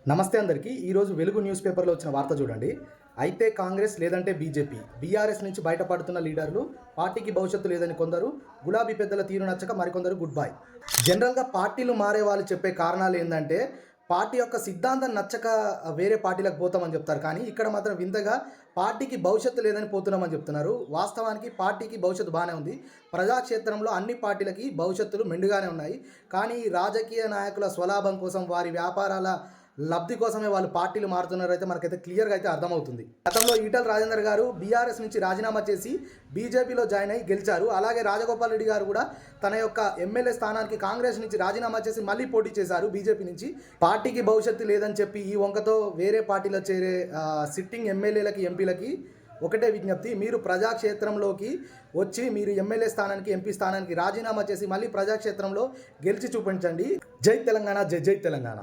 నమస్తే అందరికీ. ఈరోజు వెలుగు న్యూస్ పేపర్లో వచ్చిన వార్త చూడండి. అయితే కాంగ్రెస్ లేదంటే బీజేపీ, బీఆర్ఎస్ నుంచి బయటపడుతున్న లీడర్లు, పార్టీకి భవిష్యత్తు లేదని కొందరు, గులాబీ పెద్దల తీరు నచ్చక మరికొందరు గుడ్ బై. జనరల్గా పార్టీలు మారే వాళ్ళు చెప్పే కారణాలు ఏంటంటే పార్టీ యొక్క సిద్ధాంతం నచ్చక వేరే పార్టీలకు పోతామని చెప్తారు. కానీ ఇక్కడ మాత్రం వింతగా పార్టీకి భవిష్యత్తు లేదని పోతున్నామని చెప్తున్నారు. వాస్తవానికి పార్టీకి భవిష్యత్తు బాగానే ఉంది. ప్రజాక్షేత్రంలో అన్ని పార్టీలకి భవిష్యత్తులు మెండుగానే ఉన్నాయి. కానీ రాజకీయ నాయకుల స్వలాభం కోసం, వారి వ్యాపారాల లబ్ధి కోసమే వాళ్ళు పార్టీలు మారుతున్నారు అయితే మనకైతే క్లియర్గా అయితే అర్థమవుతుంది. గతంలో ఈటల రాజేందర్ గారు బీఆర్ఎస్ నుంచి రాజీనామా చేసి బీజేపీలో జాయిన్ అయ్యి గెలిచారు. అలాగే రాజగోపాల్ రెడ్డి గారు కూడా తన యొక్క ఎమ్మెల్యే స్థానానికి కాంగ్రెస్ నుంచి రాజీనామా చేసి మళ్ళీ పోటీ చేశారు బీజేపీ నుంచి. పార్టీకి భవిష్యత్తు లేదని చెప్పి ఈ వంకతో వేరే పార్టీలో చేరే సిట్టింగ్ ఎమ్మెల్యేలకి, ఎంపీలకి ఒకటే విజ్ఞప్తి: మీరు ప్రజాక్షేత్రంలోకి వచ్చి మీరు ఎమ్మెల్యే స్థానానికి, ఎంపీ స్థానానికి రాజీనామా చేసి మళ్ళీ ప్రజాక్షేత్రంలో గెలిచి చూపించండి. జై తెలంగాణ, జై జై తెలంగాణ.